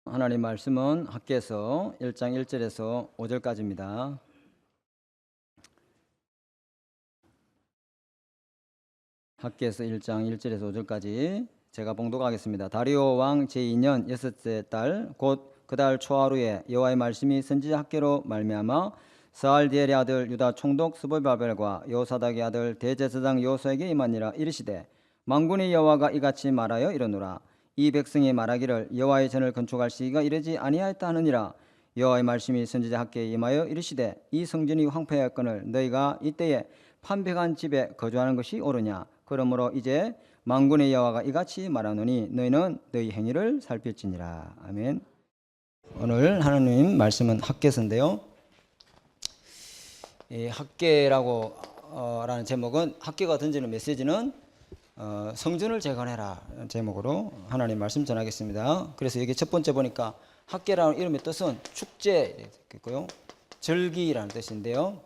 하나님 말씀은 학개서 1장 1절에서 5절까지입니다. 학개서 1장 1절에서 5절까지 제가 봉독하겠습니다. 다리오 왕 제2년 여섯째 달 곧 그 달 초하루에 여호와의 말씀이 선지자 학개로 말미암아 스알디엘의 아들 유다 총독 스볼바벨과 여호사닥의 아들 대제사장 여호수아에게 임하니라. 이르시되 만군의 여호와가 이같이 말하여 이르노라. 이 백성이 말하기를 여호와의 전을 건축할 시기가 이르지 아니하였다 하느니라. 여호와의 말씀이 선지자 학개에 임하여 이르시되 이 성전이 황폐하였거늘 너희가 이때에 판백한 집에 거주하는 것이 옳으냐. 그러므로 이제 만군의 여호와가 이같이 말하노니 너희는 너희 행위를 살필지니라. 아멘. 오늘 하나님 말씀은 학개서인데요. 이 학개라고 라는 제목은, 학개가 던지는 메시지는 성전을 재건해라 제목으로 하나님 말씀 전하겠습니다. 그래서 여기 첫 번째 보니까 학개라는 이름의 뜻은 축제 있고요, 절기라는 뜻인데요.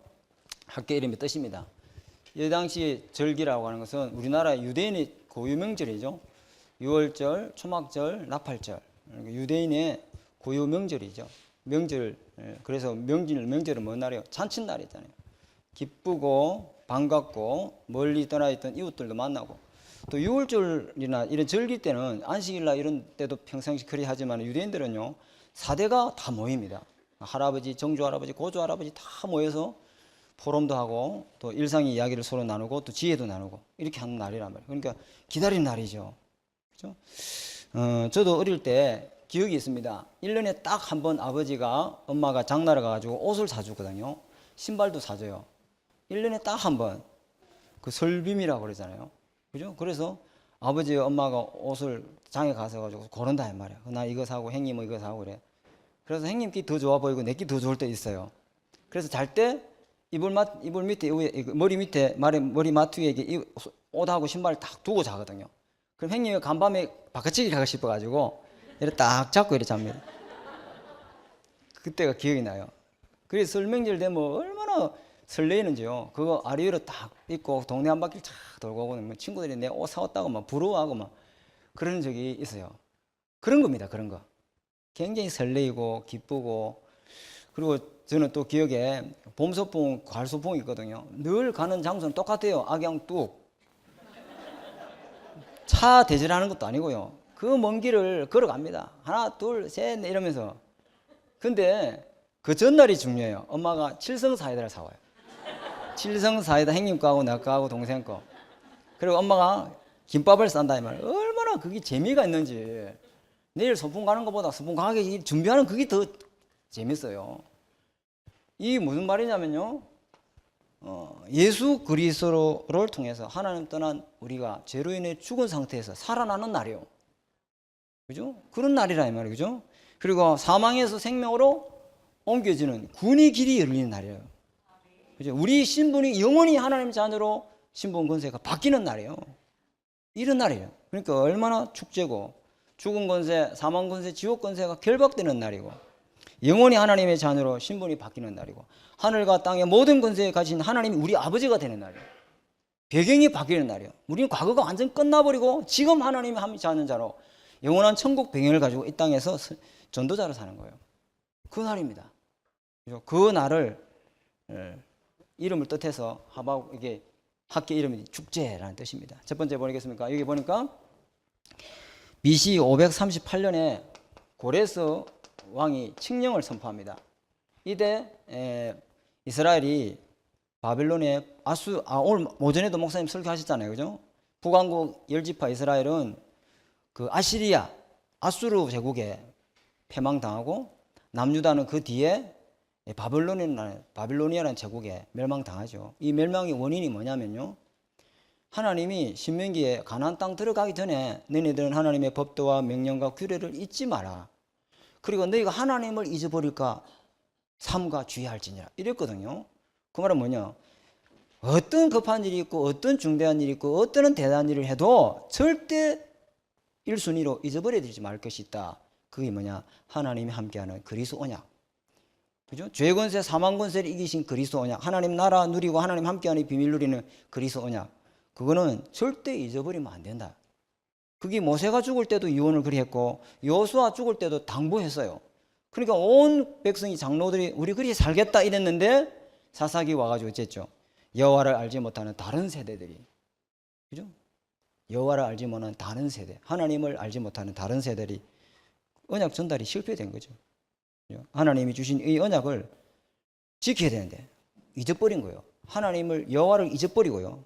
학개 이름의 뜻입니다. 이 당시 절기라고 하는 것은 우리나라 유대인의 고유 명절이죠. 유월절, 초막절, 나팔절, 유대인의 고유 명절이죠. 명절. 그래서 명절은 뭔 날이에요? 잔칫날이잖아요. 기쁘고 반갑고 멀리 떠나 있던 이웃들도 만나고, 또 유월절이나 이런 절기 때는, 안식일날 이런 때도 평상시 그리 하지만 유대인들은요 4대가 다 모입니다. 할아버지, 정조 할아버지, 고조 할아버지 다 모여서 포럼도 하고 또 일상의 이야기를 서로 나누고 또 지혜도 나누고 이렇게 하는 날이란 말이에요. 그러니까 기다린 날이죠. 그렇죠? 저도 어릴 때 기억이 있습니다. 1년에 딱 한 번 아버지가, 엄마가 장나라 가가지고 옷을 사주거든요. 신발도 사줘요. 1년에 딱 한 번. 그 설빔이라고 그러잖아요. 그죠? 그래서 아버지, 엄마가 옷을 장에 가서 가지고 고른다 이 말이야. 나 이거 사고 형님 이거 사고 그래. 그래서 형님 끼 더 좋아 보이고 내 끼 더 좋을 때 있어요. 그래서 잘 때 이불 밑에, 머리 밑에, 머리 마트 위에 이렇게 옷하고 신발을 딱 두고 자거든요. 그럼 형님이 간밤에 바깥치기 가고 싶어가지고 이렇게 딱 잡고 이렇게 잡니다. 그때가 기억이 나요. 그래서 설 명절 되면 얼마나 설레이는지요. 그거 아리위로 딱 입고 동네 한 바퀴 쫙 돌고 오면 친구들이 내 옷 사왔다고 막 부러워하고 막 그런 적이 있어요. 그런 겁니다. 그런 거. 굉장히 설레이고 기쁘고. 그리고 저는 또 기억에 봄소풍, 가을소풍이 있거든요. 늘 가는 장소는 똑같아요. 악양 뚝. 차 대절하는 것도 아니고요. 그 먼 길을 걸어갑니다. 하나, 둘, 셋 이러면서. 근데 그 전날이 중요해요. 엄마가 칠성사이다를 사와요. 칠성사이다, 형님 거하고 나 거하고 동생 거. 그리고 엄마가 김밥을 싼다 이 말이에요. 얼마나 그게 재미가 있는지. 내일 소풍 가는 것보다 소풍 가게 준비하는 그게 더 재밌어요. 이게 무슨 말이냐면요, 예수 그리스도를 통해서 하나님 떠난 우리가 죄로 인해 죽은 상태에서 살아나는 날이요. 그죠? 그런 날이라 이 말이에요. 그죠? 그리고 사망에서 생명으로 옮겨지는 군의 길이 열리는 날이에요. 그죠? 우리 신분이 영원히 하나님 자녀로 신분 권세가 바뀌는 날이에요. 이런 날이에요. 그러니까 얼마나 축제고, 죽은 권세, 사망 권세, 지옥 권세가 결박되는 날이고, 영원히 하나님의 자녀로 신분이 바뀌는 날이고, 하늘과 땅의 모든 권세에 가진 하나님이 우리 아버지가 되는 날이에요. 배경이 바뀌는 날이에요. 우리는 과거가 완전 끝나버리고 지금 하나님이 함께 사는 자로 영원한 천국 배경을 가지고 이 땅에서 전도자로 사는 거예요. 그 날입니다. 그 날을 이름을 뜻해서 이게 학계 이름이 축제라는 뜻입니다. 첫 번째 보겠습니까? 여기 보니까 BC 538년에 고레스 왕이 칙령을 선포합니다. 이때 이스라엘이 바빌론의 오늘 오전에도 목사님 설교하셨잖아요. 그죠? 북왕국 10지파 이스라엘은 그 아시리아, 아수르 제국에 패망당하고, 남유다는 그 뒤에 바빌로니아라는 제국에 멸망당하죠. 이 멸망의 원인이 뭐냐면요, 하나님이 신명기에 가나안 땅 들어가기 전에 너희들은 하나님의 법도와 명령과 규례를 잊지 마라. 그리고 너희가 하나님을 잊어버릴까 삼가 주의할지니라 이랬거든요. 그 말은 뭐냐, 어떤 급한 일이 있고 어떤 중대한 일이 있고 어떤 대단한 일을 해도 절대 1순위로 잊어버려야 되지 말 것이 있다. 그게 뭐냐, 하나님이 함께하는 그리스도 언약. 그죠? 죄 권세, 사망 권세를 이기신 그리스도 언약, 하나님 나라 누리고 하나님 함께하는 비밀 누리는 그리스도 언약, 그거는 절대 잊어버리면 안 된다. 그게 모세가 죽을 때도 유언을 그리 했고 여호수아 죽을 때도 당부했어요. 그러니까 온 백성이 장로들이 우리 그리 살겠다 이랬는데 사사기 와가지고 어쨌죠. 여호와를 알지 못하는 다른 세대들이, 그죠? 여호와를 알지 못하는 다른 세대, 하나님을 알지 못하는 다른 세대들이 언약 전달이 실패된 거죠. 하나님이 주신 이 언약을 지켜야 되는데 잊어버린 거예요. 하나님을, 여호와를 잊어버리고요.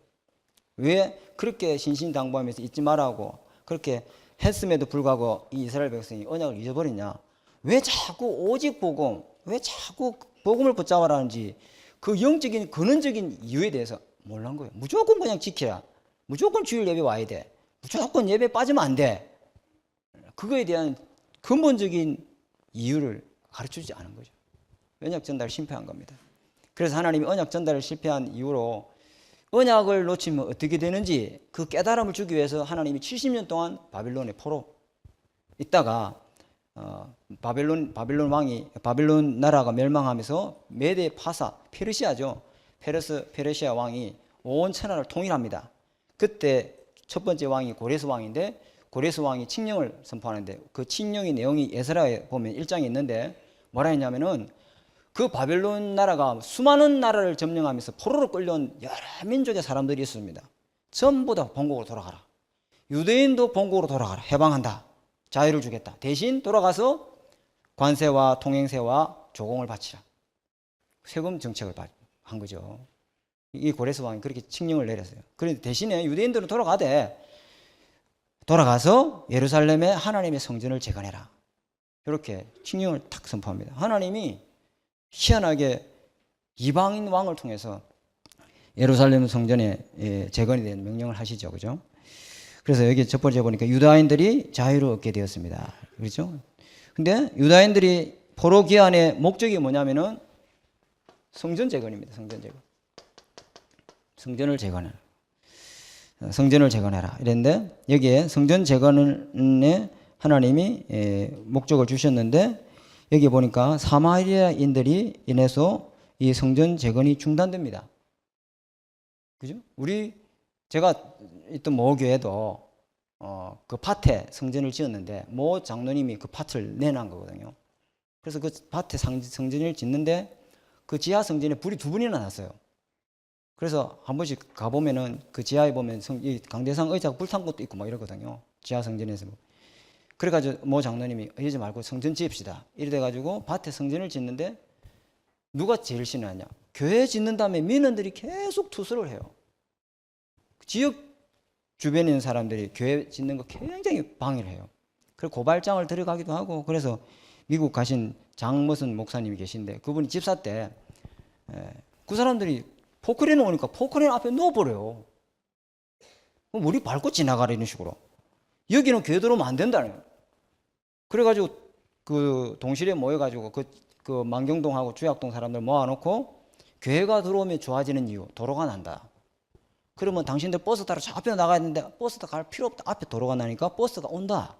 왜 그렇게 신신당부하면서 잊지 말라고 그렇게 했음에도 불구하고 이 이스라엘 백성이 언약을 잊어버리냐? 왜 자꾸 오직 복음, 왜 자꾸 복음을 붙잡아라는지 그 영적인 근원적인 이유에 대해서 몰란 거예요. 무조건 그냥 지키라, 무조건 주일 예배 와야 돼, 무조건 예배 빠지면 안 돼. 그거에 대한 근본적인 이유를 가르쳐주지 않은 거죠. 언약 전달을 실패한 겁니다. 그래서 하나님이 언약 전달을 실패한 이유로 언약을 놓치면 어떻게 되는지 그 깨달음을 주기 위해서 하나님이 70년 동안 바빌론의 포로 있다가 바빌론 나라가 멸망하면서 메데 파사, 페르시아죠. 페르시아 왕이 온 천하를 통일합니다. 그때 첫 번째 왕이 고레스 왕인데 고레스 왕이 칙령을 선포하는데 그 칙령의 내용이 에스라에 보면 1장에 있는데 뭐라 했냐면은 그 바벨론 나라가 수많은 나라를 점령하면서 포로로 끌려온 여러 민족의 사람들이 있습니다. 전부 다 본국으로 돌아가라. 유대인도 본국으로 돌아가라. 해방한다. 자유를 주겠다. 대신 돌아가서 관세와 통행세와 조공을 바치라. 세금 정책을 한 거죠. 이 고레스 왕이 그렇게 칙령을 내렸어요. 그런데 대신에 유대인들은 돌아가서 예루살렘에 하나님의 성전을 재건해라. 이렇게 칙령을 탁 선포합니다. 하나님이 희한하게 이방인 왕을 통해서 예루살렘 성전에 재건이 된 명령을 하시죠. 그죠? 그래서 여기 첫 번째 보니까 유다인들이 자유를 얻게 되었습니다. 그렇죠? 근데 유다인들이 포로 귀환의 목적이 뭐냐면은 성전 재건입니다. 성전 재건. 성전을 재건해라. 이랬는데 여기에 성전 재건에 하나님이 목적을 주셨는데 여기 보니까 사마리아인들이 인해서 이 성전 재건이 중단됩니다. 그죠? 제가 있던 모 교회도 그 밭에 성전을 지었는데 모 장로님이 그 밭을 내놓은 거거든요. 그래서 그 밭에 성전을 짓는데 그 지하 성전에 불이 2번이나 났어요. 그래서 한 번씩 가보면은 그 지하에 보면 이 강대상 의자가 불탄 것도 있고 막 이러거든요. 지하 성전에서. 그래가지고 모 장로님이 이러지 말고 성전 지읍시다. 이래가지고 밭에 성전을 짓는데 누가 제일 신뢰하냐? 교회 짓는 다음에 민원들이 계속 투수를 해요. 지역 주변에 있는 사람들이 교회 짓는 거 굉장히 방해를 해요. 그래서 고발장을 들어가기도 하고 그래서 미국 가신 장머슨 목사님이 계신데 그분이 집사 때 그 사람들이 포크레인 오니까 포크레인 앞에 놓아버려요. 우리 밟고 지나가라 이런 식으로. 여기는 교회 들어오면 안 된다는 거예요. 그래가지고 그 동실에 모여가지고 그 만경동하고 주약동 사람들 모아놓고 교회가 들어오면 좋아지는 이유, 도로가 난다. 그러면 당신들 버스 타러 저 앞에 나가야 되는데 버스 타러 갈 필요 없다. 앞에 도로가 나니까 버스가 온다.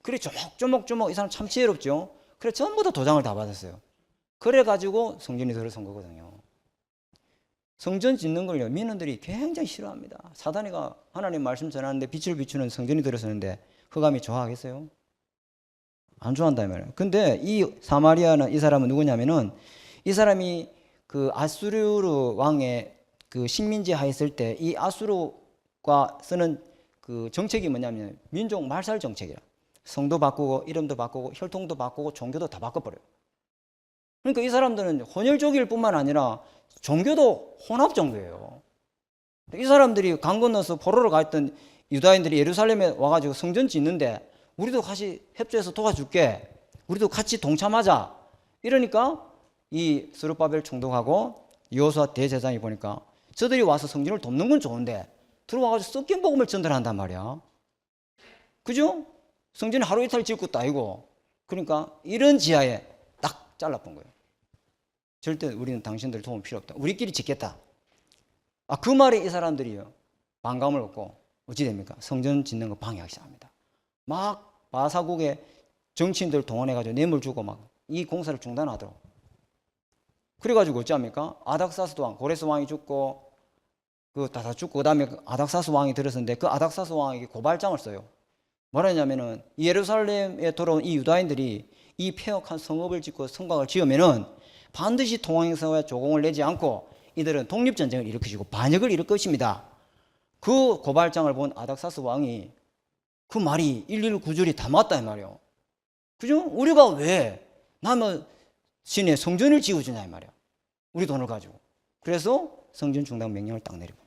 그래 조목조목 이 사람 참 지혜롭죠. 그래 전부 다 도장을 다 받았어요. 그래가지고 성전이 들어선 거거든요. 성전 짓는 걸요 민원들이 굉장히 싫어합니다. 사단이가 하나님 말씀 전하는데 빛을 비추는 성전이 들어서는데 흑암이 좋아하겠어요? 안 좋아한다면. 근데 이 사마리아는 이 사람은 누구냐면은 이 사람이 그 아수르 왕의 그 식민지 하였을 때 이 아수르가 쓰는 그 정책이 뭐냐면 민족 말살 정책이라. 성도 바꾸고 이름도 바꾸고 혈통도 바꾸고 종교도 다 바꿔버려요. 그러니까 이 사람들은 혼혈족일 뿐만 아니라 종교도 혼합 종교예요. 이 사람들이 강 건너서 포로로 가 있던 유다인들이 예루살렘에 와가지고 성전 짓는데 우리도 같이 협조해서 도와줄게. 우리도 같이 동참하자. 이러니까 이 스룹바벨 총독하고 여호수아 대제사장이 보니까 저들이 와서 성전을 돕는 건 좋은데 들어와가지고 섞인 복음을 전달한단 말이야. 그죠? 성전을 하루 이틀 짓을 것도 아니고. 그러니까 이런 지하에 딱 잘라본 거예요. 절대 우리는 당신들 도움 필요 없다. 우리끼리 짓겠다. 그 말에 이 사람들이요 반감을 얻고 어찌 됩니까? 성전 짓는 거 방해하기 시작합니다. 막 바사국의 정치인들 동원해가지고 뇌물 주고 막 이 공사를 중단하도록. 그래가지고 어찌합니까? 아닥사스도 왕, 고레스 왕이 죽고 그 다 죽고 그다음에 그 아닥사스 왕이 들었었는데 그 아닥사스 왕에게 고발장을 써요. 뭐라냐면은 예루살렘에 돌아온 이 유다인들이 이 폐역한 성읍을 짓고 성곽을 지으면은 반드시 통행서와 조공을 내지 않고 이들은 독립전쟁을 일으키시고 반역을 일으킬 것입니다. 그 고발장을 본 아닥사스 왕이 그 말이 일일이 구절이 다 맞다 이 말이에요. 그죠? 우리가 왜 남의 신의 성전을 지어주냐 이 말이야. 우리 돈을 가지고. 그래서 성전 중단 명령을 딱 내려봅니다.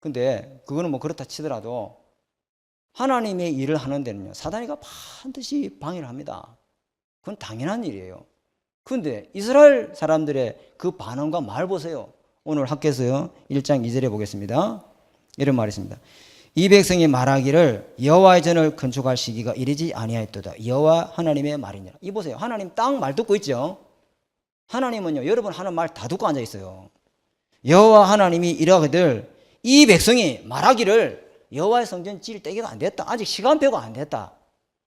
근데 그거는 뭐 그렇다 치더라도 하나님의 일을 하는 데는요, 사단이가 반드시 방해를 합니다. 그건 당연한 일이에요. 근데 이스라엘 사람들의 그 반응과 말 보세요. 오늘 학교에서요 1장 2절에 보겠습니다. 이런 말이 있습니다. 이 백성이 말하기를 여호와의 전을 건축할 시기가 이르지 아니하였도다. 여호와 하나님의 말이니라. 이 보세요. 하나님 딱 말 듣고 있죠. 하나님은요 여러분 하는 말 다 듣고 앉아 있어요. 여호와 하나님이 이러거들 이 백성이 말하기를 여호와의 성전 지을 때가 안 됐다. 아직 시간표가 안 됐다.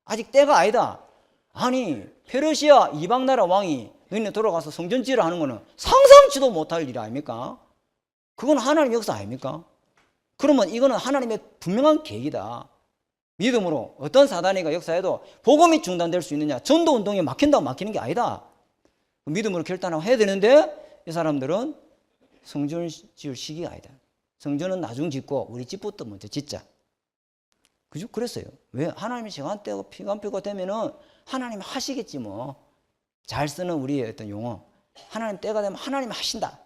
아직 때가 아니다. 아니 페르시아 이방나라 왕이 너희네 돌아가서 성전 지으라 하는 거는 상상치도 못할 일 아닙니까? 그건 하나님의 역사 아닙니까? 그러면 이거는 하나님의 분명한 계획이다. 믿음으로 어떤 사단이가 역사해도 복음이 중단될 수 있느냐? 전도운동이 막힌다고 막히는 게 아니다. 믿음으로 결단하고 해야 되는데 이 사람들은 성전을 지을 시기가 아니다. 성전은 나중 짓고 우리 집부터 먼저 짓자. 그죠? 그랬어요. 왜? 하나님이 시간대고 피간표가 되면은 하나님 하시겠지 뭐. 잘 쓰는 우리의 어떤 용어. 하나님 때가 되면 하나님 하신다.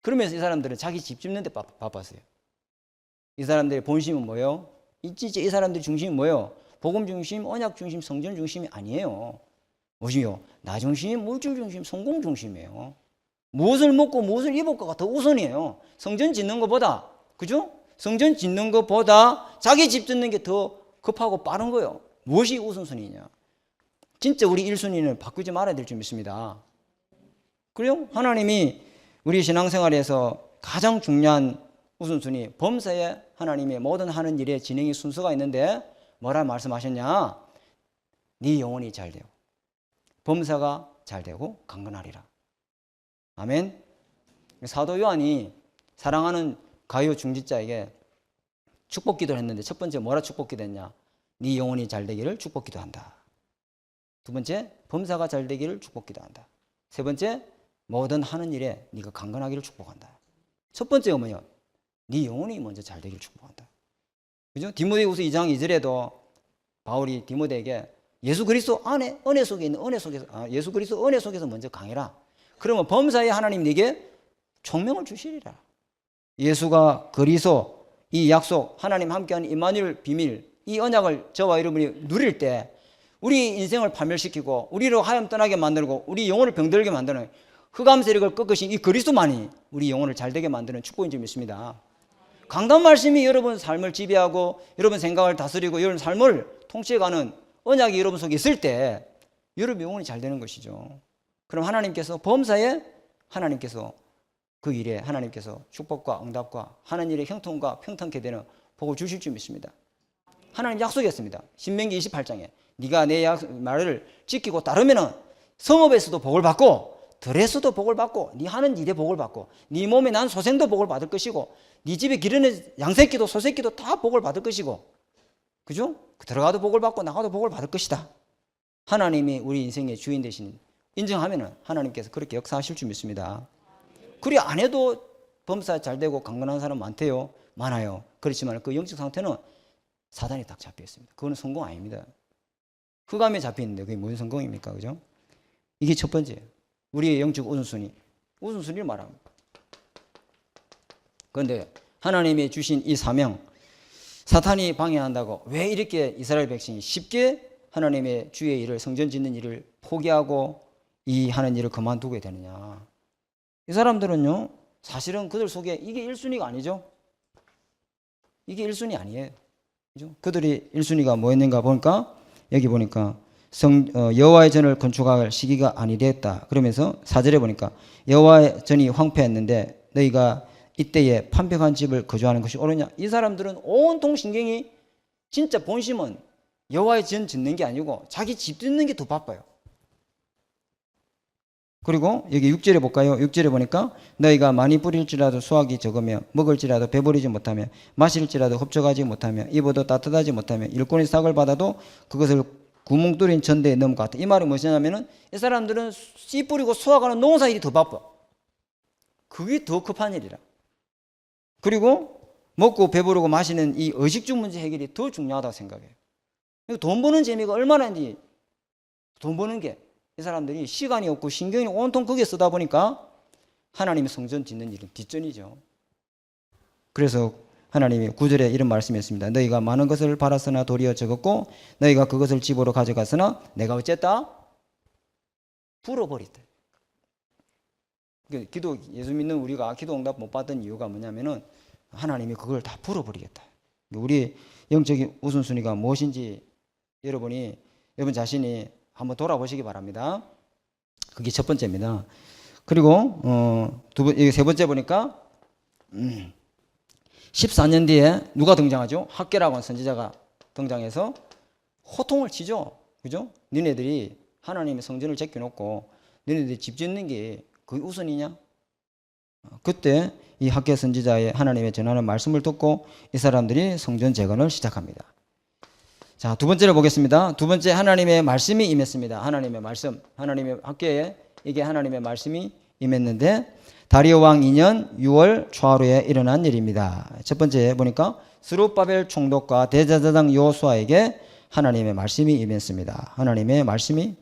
그러면서 이 사람들은 자기 집 짓는 데 바빴어요. 이 사람들의 본심은 뭐예요? 이 사람들의 중심이 뭐예요? 복음 중심, 언약 중심, 성전 중심이 아니에요. 무엇이요? 나 중심, 물질 중심, 성공 중심이에요. 무엇을 먹고 무엇을 입을까가 더 우선이에요. 성전 짓는 것보다, 그죠? 성전 짓는 것보다 자기 집 짓는 게 더 급하고 빠른 거예요. 무엇이 우선순위냐? 진짜 우리 1순위는 바꾸지 말아야 될 줄 믿습니다. 그래요? 하나님이 우리 신앙생활에서 가장 중요한 우선순위, 범사에 하나님의 모든 하는 일의 진행의 순서가 있는데 뭐라 말씀하셨냐? 네 영혼이 잘 되고 범사가 잘 되고 강건하리라. 아멘. 사도 요한이 사랑하는 가요 중직자에게 축복 기도를 했는데 첫 번째 뭐라 축복 기도했냐? 네 영혼이 잘 되기를 축복 기도한다. 두 번째 범사가 잘 되기를 축복 기도한다. 세 번째 모든 하는 일에 네가 강건하기를 축복한다. 첫 번째가 뭐냐? 네 영혼이 먼저 잘 되기를 축복한다. 그죠? 디모데후서 2장 2절에도 바울이 디모데에게 예수 그리스도 안에 은혜 속에 있는 은혜 속에서 예수 그리스도 은혜 속에서 먼저 강해라. 그러면 범사에 하나님 네게 총명을 주시리라. 예수가 그리스도 이 약속 하나님 함께하는 임마누엘 비밀 이 언약을 저와 여러분이 누릴 때 우리 인생을 파멸시키고 우리로 하염 떠나게 만들고 우리 영혼을 병들게 만드는 흑암 세력을 꺾으신 이 그리스도만이 우리 영혼을 잘되게 만드는 축복인 줄 믿습니다. 강단 말씀이 여러분 삶을 지배하고 여러분 생각을 다스리고 여러분 삶을 통치해가는 언약이 여러분 속에 있을 때 여러분 영혼이 잘 되는 것이죠. 그럼 하나님께서 범사에 하나님께서 그 일에 하나님께서 축복과 응답과 하는 일의 형통과 평탄케 되는 복을 주실 줄 믿습니다. 하나님 약속했습니다. 신명기 28장에 네가 내 말을 지키고 따르면은 성읍에서도 복을 받고 들에서도 복을 받고 네 하는 일에 복을 받고 네 몸에 난 소생도 복을 받을 것이고 네 집에 기르는 양새끼도 소새끼도 다 복을 받을 것이고 그죠? 들어가도 복을 받고 나가도 복을 받을 것이다. 하나님이 우리 인생의 주인 되신 인정하면은 하나님께서 그렇게 역사하실 줄 믿습니다. 그리 안 해도 범사 잘 되고 강건한 사람 많대요. 많아요. 그렇지만 그 영적 상태는 사단이 딱 잡혀 있습니다. 그거는 성공 아닙니다. 흑암에 잡혀 있는데 그게 무슨 성공입니까? 그죠? 이게 첫 번째예요. 우리의 영적 우선순위. 우선순위를 말합니다. 그런데 하나님이 주신 이 사명, 사탄이 방해한다고 왜 이렇게 이스라엘 백성이 쉽게 하나님의 주의 일을 성전 짓는 일을 포기하고 이 하는 일을 그만두게 되느냐. 이 사람들은요 사실은 그들 속에 이게 1순위가 아니죠. 이게 1순위 아니에요. 그죠? 그들이 1순위가 뭐였는가 보니까 여기 보니까 여호와의 전을 건축할 시기가 아니 되었다. 그러면서 4절에 보니까 여호와의 전이 황폐했는데 너희가 이때에 판벽한 집을 거주하는 것이 옳으냐. 이 사람들은 온통 신경이 진짜 본심은 여호와의 전 짓는 게 아니고 자기 집 짓는 게 더 바빠요. 그리고 여기 6절에 볼까요? 6절에 보니까 너희가 많이 뿌릴지라도 수확이 적으며 먹을지라도 배부르지 못하며 마실지라도 흡족하지 못하며 입어도 따뜻하지 못하며 일꾼의 삭을 받아도 그것을 구멍 뚫린 전대에 넣은 것 같아. 이 말이 무엇이냐면은 이 사람들은 씨 뿌리고 수확하는 농사일이 더 바빠. 그게 더 급한 일이라. 그리고 먹고 배부르고 마시는 이 의식주 문제 해결이 더 중요하다고 생각해요. 돈 버는 재미가 얼마나 있는지, 돈 버는 게 이 사람들이 시간이 없고 신경이 온통 거기에 쓰다 보니까 하나님의 성전 짓는 일은 뒷전이죠. 그래서 하나님이 9절에 이런 말씀이 있습니다. 너희가 많은 것을 바랐으나 도리어 적었고 너희가 그것을 집으로 가져갔으나 내가 어쨌다? 불어버렸다. 기도, 예수 믿는 우리가 기도 응답 못 받던 이유가 뭐냐면은 하나님이 그걸 다 불어버리겠다. 우리 영적인 우선순위가 무엇인지 여러분 자신이 한번 돌아보시기 바랍니다. 그게 첫 번째입니다. 그리고 세 번째 보니까 14년 뒤에 누가 등장하죠? 학개라고 하는 선지자가 등장해서 호통을 치죠. 그죠? 니네들이 하나님의 성전을 제껴놓고 니네들이 집 짓는 게 그게 우선이냐? 그때 이 학개 선지자의 하나님의 전하는 말씀을 듣고 이 사람들이 성전 재건을 시작합니다. 자, 두 번째를 보겠습니다. 두 번째, 하나님의 말씀이 임했습니다. 하나님의 말씀, 하나님의 학교에 이게 하나님의 말씀이 임했는데 다리오 왕 2년 6월 초하루에 일어난 일입니다. 첫 번째 보니까 스룹바벨 총독과 대제사장 여호수아에게 하나님의 말씀이 임했습니다. 하나님의 말씀이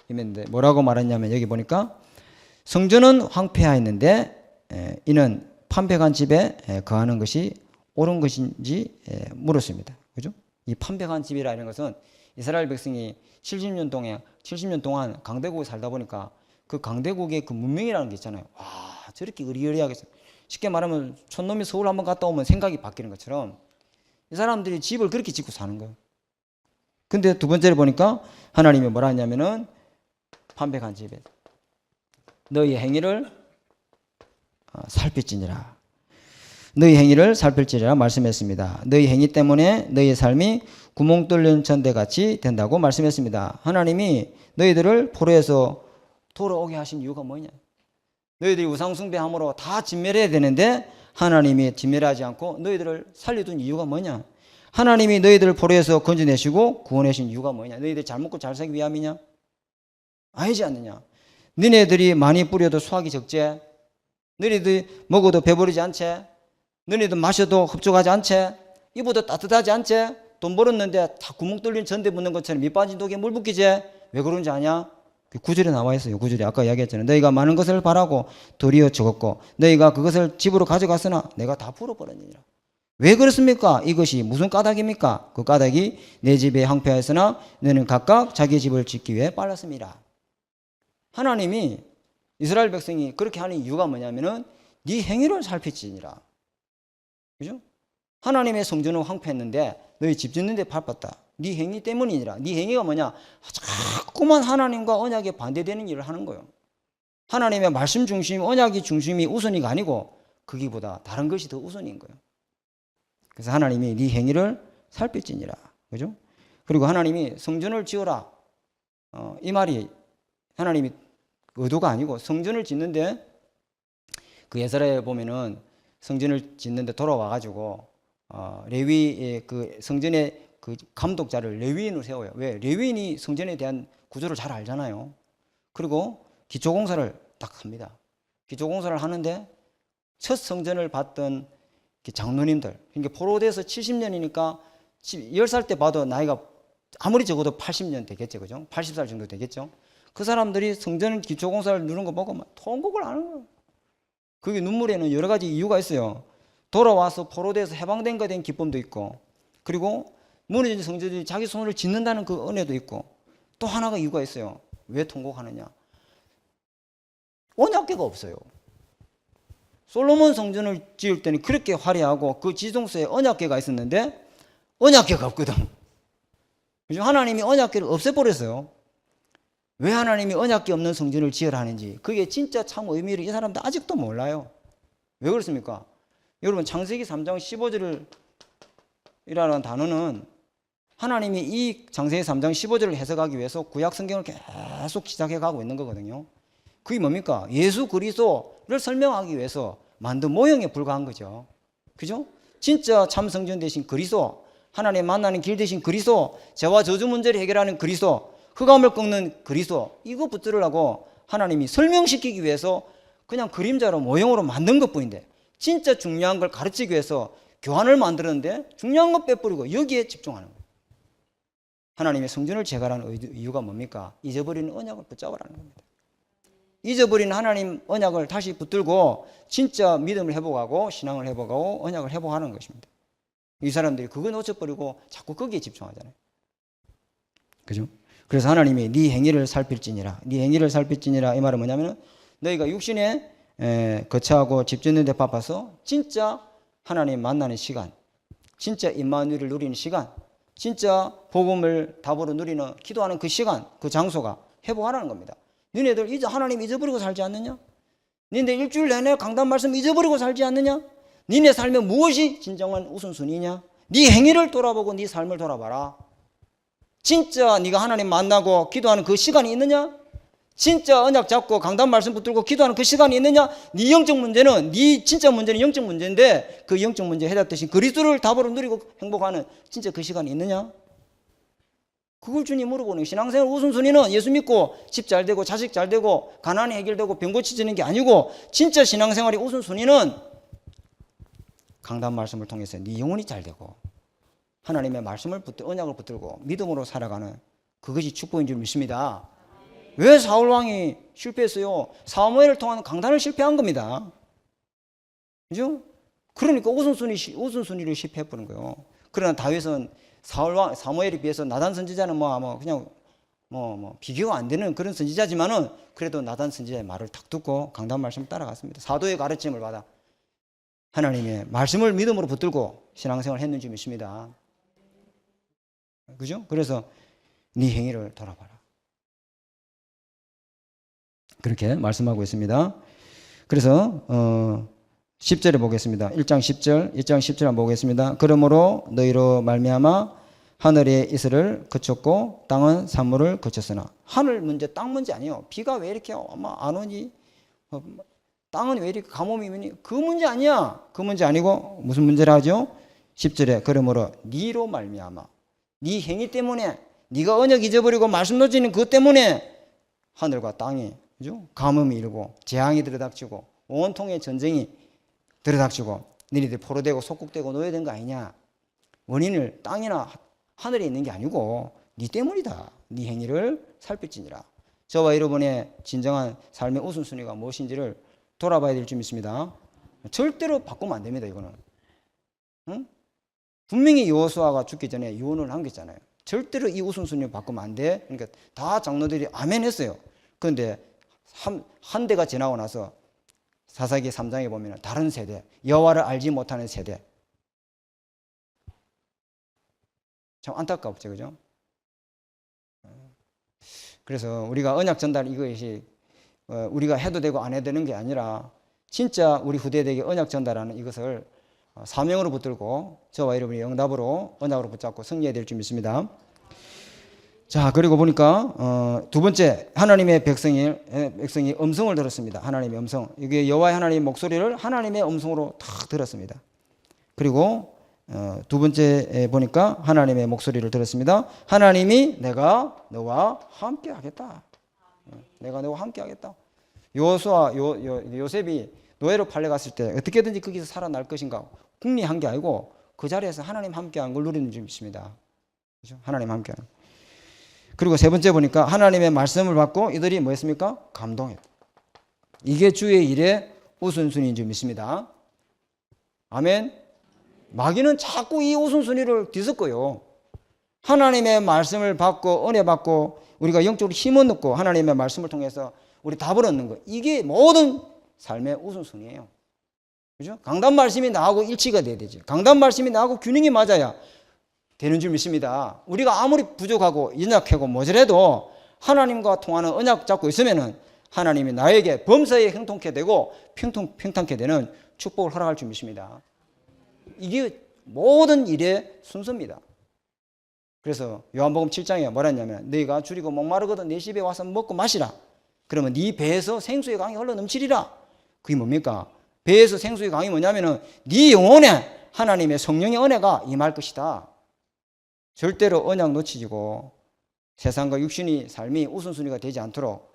임했는데 뭐라고 말했냐면 여기 보니까 성전은 황폐하였는데 이는 판백한 집에 거하는 것이 옳은 것인지 물었습니다. 그죠? 이 판백한 집이라는 것은 이스라엘 백성이 70년 동안 강대국에 살다 보니까 그 강대국의 그 문명이라는 게 있잖아요. 와, 저렇게 의리의리하게, 쉽게 말하면 촌놈이 서울 한번 갔다 오면 생각이 바뀌는 것처럼 이 사람들이 집을 그렇게 짓고 사는 거예요. 근데 두 번째를 보니까 하나님이 뭐라 하냐면은 판백한 집에 너희 행위를 살필지니라. 너희 행위를 살필지라 말씀했습니다. 너희 행위 때문에 너희의 삶이 구멍 뚫린 전대같이 된다고 말씀했습니다. 하나님이 너희들을 포로에서 돌아오게 하신 이유가 뭐냐? 너희들이 우상숭배함으로 다 진멸해야 되는데 하나님이 진멸하지 않고 너희들을 살려둔 이유가 뭐냐? 하나님이 너희들을 포로에서 건져내시고 구원하신 이유가 뭐냐? 너희들이 잘 먹고 잘 살기 위함이냐? 아니지 않느냐? 너희들이 많이 뿌려도 수확이 적지? 너희들이 먹어도 배부르지 않지? 너희들 마셔도 흡족하지 않지? 입어도 따뜻하지 않지? 돈 벌었는데 다 구멍 뚫린 전대 붙는 것처럼 밑 빠진 독에 물 붓기지? 왜 그런지 아냐? 9절에 나와 있어요. 9절에 아까 이야기했잖아요. 너희가 많은 것을 바라고 도리어 적었고 너희가 그것을 집으로 가져갔으나 내가 다 불어버렸느니라. 왜 그렇습니까? 이것이 무슨 까닭입니까? 그 까닭이 내 집에 황폐하였으나 너는 각각 자기 집을 짓기 위해 빨랐습니다. 하나님이 이스라엘 백성이 그렇게 하는 이유가 뭐냐면은 네 행위를 살피지니라. 그죠? 하나님의 성전은 황폐했는데 너희 집 짓는데 바빴다. 네 행위 때문이니라. 네 행위가 뭐냐? 자꾸만 하나님과 언약에 반대되는 일을 하는 거예요. 하나님의 말씀 중심, 언약이 중심이 우선이가 아니고 거기보다 다른 것이 더 우선인 거예요. 그래서 하나님이 네 행위를 살필지니라. 그죠? 그리고 하나님이 성전을 지어라. 이 말이 하나님이 의도가 아니고 성전을 짓는데 그 예사라에 보면은 성전을 짓는데 돌아와가지고 레위의 그 성전의 그 감독자를 레위인으로 세워요. 왜? 레위인이 성전에 대한 구조를 잘 알잖아요. 그리고 기초공사를 딱 합니다. 기초공사를 하는데 첫 성전을 받던 장로님들, 그러니까 포로돼서 70년이니까 10살 때 봐도 나이가 아무리 적어도 80년 되겠죠, 그죠? 80살 정도 되겠죠. 그 사람들이 성전 기초공사를 누른 거 보고 막 통곡을 하는 거예요. 그게 눈물에는 여러 가지 이유가 있어요. 돌아와서 포로돼서 해방된 것에 대한 기쁨도 있고, 그리고 무너진 성전이 자기 손으로 짓는다는 그 은혜도 있고, 또 하나가 이유가 있어요. 왜 통곡하느냐? 언약궤가 없어요. 솔로몬 성전을 지을 때는 그렇게 화려하고 그 지성소에 언약궤가 있었는데 언약궤가 없거든. 하나님이 언약궤를 없애버렸어요. 왜 하나님이 언약궤 없는 성전을 지으라 하는지, 그게 진짜 참 의미를 이 사람들 아직도 몰라요. 왜 그렇습니까? 여러분, 창세기 3장 15절이라는 단어는 하나님이 이 창세기 3장 15절을 해석하기 위해서 구약 성경을 계속 시작해 가고 있는 거거든요. 그게 뭡니까? 예수 그리스도를 설명하기 위해서 만든 모형에 불과한 거죠. 그죠? 진짜 참 성전 대신 그리스도, 하나님 만나는 길 대신 그리스도, 죄와 저주 문제를 해결하는 그리스도, 흑암을 꺾는 그리스도, 이거 붙들으라고 하나님이 설명시키기 위해서 그냥 그림자로 모형으로 만든 것뿐인데, 진짜 중요한 걸 가르치기 위해서 교환을 만들었는데 중요한 것 빼버리고 여기에 집중하는 거예요. 하나님의 성전을 재건하는 이유가 뭡니까? 잊어버리는 언약을 붙잡으라는 겁니다. 잊어버린 하나님 언약을 다시 붙들고 진짜 믿음을 회복하고 신앙을 회복하고 언약을 회복하는 것입니다. 이 사람들이 그거 놓쳐버리고 자꾸 거기에 집중하잖아요. 그죠? 그래서 하나님이 네 행위를 살필지니라, 네 행위를 살필지니라, 이 말은 뭐냐면 너희가 육신에 거처하고 집 짓는 데 바빠서 진짜 하나님 만나는 시간, 진짜 임마누엘을 누리는 시간, 진짜 복음을 답으로 누리는 기도하는 그 시간, 그 장소가 회복하라는 겁니다. 너네들 이제 하나님 잊어버리고 살지 않느냐? 너네 일주일 내내 강단 말씀 잊어버리고 살지 않느냐? 너네 삶에 무엇이 진정한 우선순위냐? 네 행위를 돌아보고 네 삶을 돌아봐라. 진짜 네가 하나님 만나고 기도하는 그 시간이 있느냐? 진짜 언약 잡고 강단 말씀 붙들고 기도하는 그 시간이 있느냐? 네 영적 문제는, 네 진짜 문제는 영적 문제인데 그 영적 문제 해답되신 그리스도를 답으로 누리고 행복하는 진짜 그 시간이 있느냐? 그걸 주님 물어보는. 신앙생활 우선순위는 예수 믿고 집 잘 되고 자식 잘 되고 가난이 해결되고 병 고치지는 게 아니고, 진짜 신앙생활의 우선순위는 강단 말씀을 통해서 네 영혼이 잘 되고 하나님의 말씀을 언약을 붙들고 믿음으로 살아가는, 그것이 축복인 줄 믿습니다. 왜 사울왕이 실패했어요? 사무엘을 통한 강단을 실패한 겁니다. 그죠? 그러니까 우선순위를 실패해버린 거예요. 그러나 다윗은 사무엘에 비해서 나단 선지자는 그냥 비교가 안 되는 그런 선지자지만은 그래도 나단 선지자의 말을 딱 듣고 강단 말씀을 따라갔습니다. 사도의 가르침을 받아 하나님의 말씀을 믿음으로 붙들고 신앙생활을 했는지 믿습니다. 그죠? 그래서 네 행위를 돌아봐라, 그렇게 말씀하고 있습니다. 그래서 10절에 보겠습니다. 1장 10절 한번 보겠습니다. 그러므로 너희로 말미암아 하늘의 이슬을 그쳤고 땅은 산물을 그쳤으나. 하늘 문제, 땅 문제 아니에요. 비가 왜 이렇게 안 오니? 땅은 왜 이렇게 가뭄이 오니? 그 문제 아니야. 그 문제 아니고 무슨 문제라 하죠? 10절에 그러므로 네로 말미암아, 네 행위 때문에, 네가 언약 잊어버리고 말씀 놓치는 그것 때문에 하늘과 땅이, 그죠? 가뭄이 일고 재앙이 들어닥치고 온통의 전쟁이 들어닥치고 너희들 포로되고 속국되고 노예된 거 아니냐? 원인을 땅이나 하늘에 있는 게 아니고 네 때문이다. 네 행위를 살필지니라. 저와 여러분의 진정한 삶의 우선순위가 무엇인지를 돌아봐야 될 줄 믿습니다. 절대로 바꾸면 안 됩니다. 이거는. 응? 분명히 여호수아가 죽기 전에 유언을 남겼잖아요. 절대로 이 우선순위를 바꾸면 안 돼. 그러니까 다 장로들이 아멘 했어요. 그런데 한 대가 지나고 나서 사사기 3장에 보면 다른 세대, 여호와를 알지 못하는 세대. 참 안타깝죠, 그죠? 그래서 우리가 언약 전달, 이것이 우리가 해도 되고 안 해도 되는 게 아니라 진짜 우리 후대에게 언약 전달하는 이것을 사명으로 붙들고 저와 여러분이 응답으로 언약으로 붙잡고 승리해야 될 줄 믿습니다. 자, 그리고 보니까 두 번째, 하나님의 백성이 음성을 들었습니다. 하나님의 음성. 이게 여호와의 하나님의 목소리를 하나님의 음성으로 다 들었습니다. 그리고 두 번째 보니까 하나님의 목소리를 들었습니다. 하나님이 내가 너와 함께 하겠다. 내가 너와 함께 하겠다. 요셉이 노예로 팔려갔을 때 어떻게든지 거기서 살아날 것인가 궁리한 게 아니고 그 자리에서 하나님 함께한 걸 누리는 줄 믿습니다. 그렇죠? 하나님 함께하는. 그리고 세 번째 보니까 하나님의 말씀을 받고 이들이 뭐 했습니까? 감동했다. 이게 주의 일의 우선순위인 줄 믿습니다. 아멘. 마귀는 자꾸 이 우선순위를 뒤섞어요. 하나님의 말씀을 받고 은혜 받고 우리가 영적으로 힘을 얻고 하나님의 말씀을 통해서 우리 답을 얻는 거, 이게 모든 삶의 우선순위예요. 그죠? 강단 말씀이 나하고 일치가 돼야 되지. 강단 말씀이 나하고 균형이 맞아야 되는 줄 믿습니다. 우리가 아무리 부족하고 연약하고 모자라도 하나님과 통하는 언약 잡고 있으면은 하나님이 나에게 범사에 형통케 되고 평탄케 되는 축복을 허락할 줄 믿습니다. 이게 모든 일의 순서입니다. 그래서 요한복음 7장에 뭐라 했냐면 너희가 줄이고 목마르거든 내 집에 와서 먹고 마시라. 그러면 네 배에서 생수의 강이 흘러 넘치리라. 그게 뭡니까? 배에서 생수의 강이 뭐냐면은 네 영혼에 하나님의 성령의 은혜가 임할 것이다. 절대로 언약 놓치지고 세상과 육신의 삶이 우선순위가 되지 않도록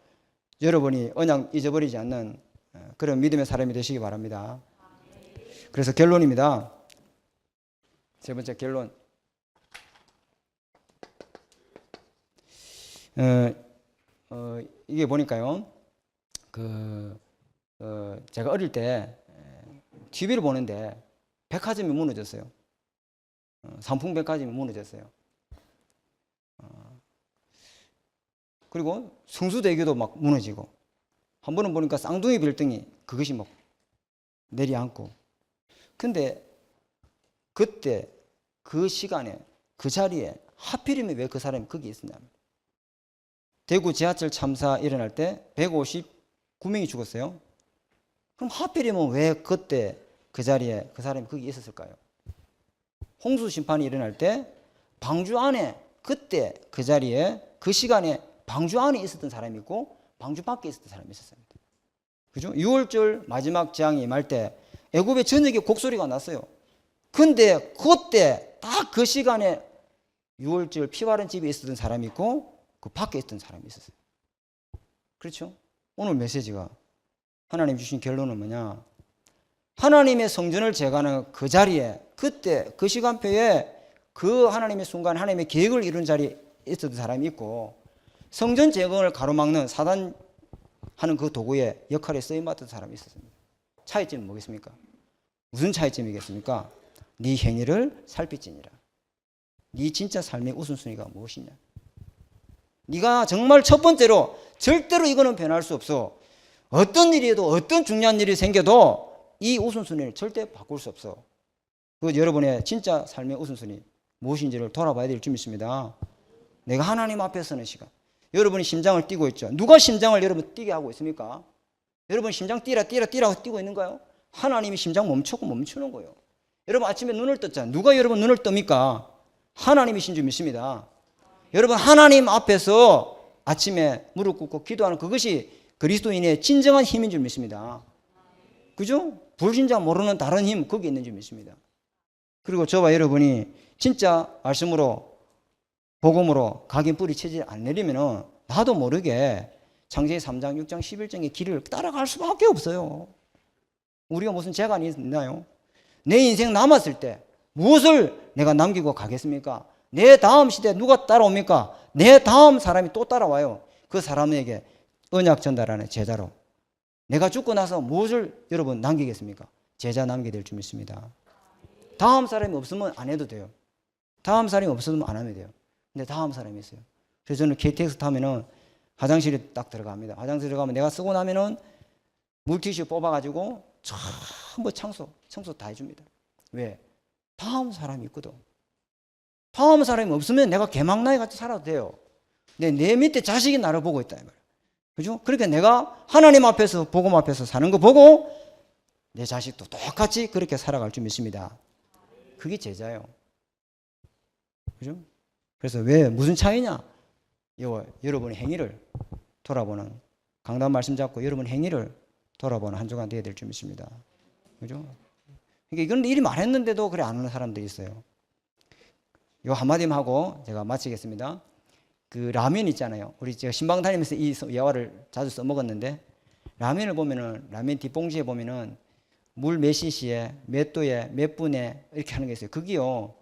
여러분이 언약 잊어버리지 않는 그런 믿음의 사람이 되시기 바랍니다. 그래서 결론입니다. 세 번째 결론. 이게 보니까요. 제가 어릴 때 TV를 보는데 백화점이 무너졌어요. 삼풍백화점이 무너졌어요. 그리고 성수대교도 막 무너지고 한 번은 보니까 쌍둥이 빌딩이 그것이 막 내려앉고. 근데 그때 그 시간에 그 자리에 하필이면 왜 그 사람이 거기 있었냐면 대구 지하철 참사 일어날 때 159명이 죽었어요. 그럼 하필이면 왜 그때 그 자리에 그 사람이 거기 있었을까요? 홍수 심판이 일어날 때 방주 안에 그때 그 자리에 그 시간에 방주 안에 있었던 사람이 있고 방주 밖에 있었던 사람이 있었습니다. 그죠? 6월절 마지막 재앙이 임할 때 애굽의 전역에 곡소리가 났어요. 근데 그때 딱 그 시간에 6월절 피 바른 집에 있었던 사람이 있고 그 밖에 있던 사람이 있었어요. 그렇죠? 오늘 메시지가 하나님 주신 결론은 뭐냐? 하나님의 성전을 재가는 그 자리에 그때 그 시간표에 그 하나님의 순간 하나님의 계획을 이룬 자리에 있었던 사람이 있고 성전 재건을 가로막는 사단하는 그 도구의 역할에 쓰임받던 사람이 있었습니다. 차이점은 뭐겠습니까? 무슨 차이점이겠습니까? 네 행위를 살피지니라. 네 진짜 삶의 우선순위가 무엇이냐? 네가 정말 첫 번째로 절대로 이거는 변할 수 없어. 어떤 일이어도 어떤 중요한 일이 생겨도 이 우선순위를 절대 바꿀 수 없어. 그 여러분의 진짜 삶의 우선순위 무엇인지를 돌아봐야 될 줄 믿습니다. 내가 하나님 앞에 서는 시간. 여러분이 심장을 뛰고 있죠. 누가 심장을 여러분 뛰게 하고 있습니까? 여러분 심장 뛰라고 뛰고 있는가요? 하나님이 심장 멈추는 거예요. 여러분 아침에 눈을 떴잖아요. 누가 여러분 눈을 뜹니까? 하나님이신 줄 믿습니다. 여러분 하나님 앞에서 아침에 무릎 꿇고 기도하는 그것이 그리스도인의 진정한 힘인 줄 믿습니다. 그죠? 불신자 모르는 다른 힘 거기 있는 줄 믿습니다. 그리고 저와 여러분이 진짜 말씀으로 복음으로 각인 뿌리 채질 안 내리면은 나도 모르게 창세기 3장 6장 11장의 길을 따라갈 수밖에 없어요. 우리가 무슨 재간이 있나요? 내 인생 남았을 때 무엇을 내가 남기고 가겠습니까? 내 다음 시대에 누가 따라옵니까? 내 다음 사람이 또 따라와요. 그 사람에게 언약 전달하는 제자로 내가 죽고 나서 무엇을 여러분 남기겠습니까? 제자 남게 될 줄 믿습니다. 다음 사람이 없으면 안 해도 돼요. 다음 사람이 없으면 안 하면 돼요. 근데 다음 사람이 있어요. 그래서 저는 KTX 타면은 화장실에 딱 들어갑니다. 화장실 들어가면 내가 쓰고 나면은 물티슈 뽑아가지고 전부 청소 다 해줍니다. 왜? 다음 사람이 있거든. 다음 사람이 없으면 내가 개망나이 같이 살아도 돼요. 근데 내 밑에 자식이 나를 보고 있다. 그죠? 그러니까 내가 하나님 앞에서, 복음 앞에서 사는 거 보고 내 자식도 똑같이 그렇게 살아갈 줄 믿습니다. 그게 제자예요. 그죠? 그래서 왜, 무슨 차이냐? 여러분의 행위를 돌아보는, 강단 말씀 잡고 여러분의 행위를 돌아보는 한 주간 되어야 될 줄 믿습니다. 그죠? 그러니까 이건 일이 많았는데도 그래 안 하는 사람들이 있어요. 요 한마디만 하고 제가 마치겠습니다. 그 라면 있잖아요. 우리 제가 신방 다니면서 이 예화를 자주 써먹었는데, 라면을 보면은, 라면 뒷봉지에 보면은 물 몇 cc에, 몇 도에, 몇 분에 이렇게 하는 게 있어요. 그게요,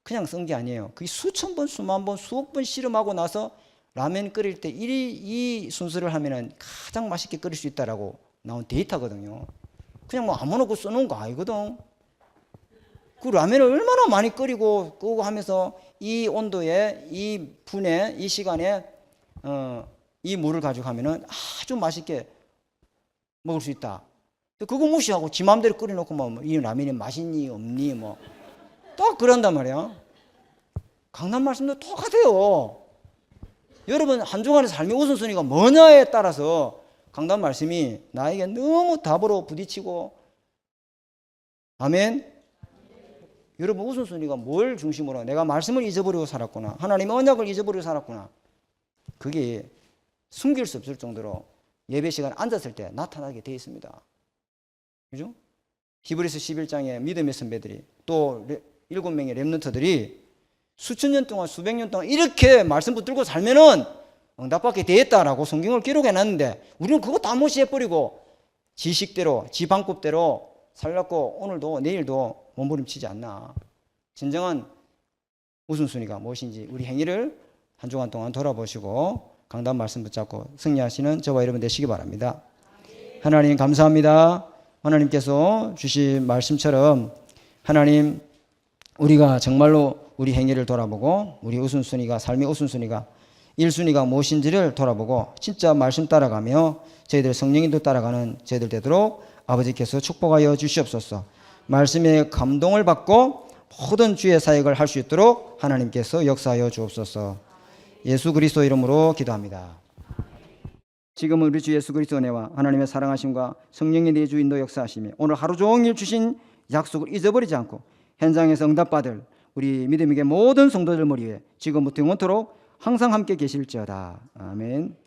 그냥 쓴 게 아니에요. 그게 수천 번, 수만 번, 수억 번 실험하고 나서 라면 끓일 때 이 순서를 하면은 가장 맛있게 끓일 수 있다라고 나온 데이터거든요. 그냥 뭐 아무나 그 써놓은 거 아니거든. 그 라면을 얼마나 많이 끓이고 끄고 하면서 이 온도에, 이 분에, 이 시간에 이 물을 가지고 하면은 아주 맛있게 먹을 수 있다. 그거 무시하고 지 마음대로 끓여놓고 뭐 이 라면이 맛있니 없니 뭐 딱 그런단 말이야. 강단 말씀도 똑같아요. 여러분 한 주간의 삶의 우선순위가 뭐냐에 따라서 강단 말씀이 나에게 너무 답으로 부딪히고, 아멘. 여러분 우선순위가 뭘 중심으로 내가 말씀을 잊어버리고 살았구나. 하나님의 언약을 잊어버리고 살았구나. 그게 숨길 수 없을 정도로 예배 시간에 앉았을 때 나타나게 되어 있습니다. 그죠? 히브리서 11장에 믿음의 선배들이 또 7명의 렘넌트들이 수천 년 동안 수백 년 동안 이렇게 말씀 붙들고 살면은 응답받게 되었다라고 성경을 기록해 놨는데 우리는 그거 다 무시해버리고 지식대로 지 방법대로 살렸고 오늘도 내일도 몸부림치지 않나. 진정한 우선순위가 무엇인지 우리 행위를 한 주간 동안 돌아보시고 강단 말씀 붙잡고 승리하시는 저와 여러분 되시기 바랍니다. 하나님 감사합니다. 하나님께서 주신 말씀처럼 하나님 우리가 정말로 우리 행위를 돌아보고 우리 우선순위가 삶의 우선순위가 1순위가 무엇인지를 돌아보고 진짜 말씀 따라가며 저희들 성령님도 따라가는 저희들 되도록 아버지께서 축복하여 주시옵소서. 말씀에 감동을 받고 모든 주의 사역을 할 수 있도록 하나님께서 역사하여 주옵소서. 예수 그리스도 이름으로 기도합니다. 지금은 우리 주 예수 그리스도 은혜와 하나님의 사랑하심과 성령의 내주 인도 역사하심이 오늘 하루 종일 주신 약속을 잊어버리지 않고 현장에서 응답받을 우리 믿음에게 모든 성도들 머리에 지금부터 영원토록 항상 함께 계실지어다. 아멘.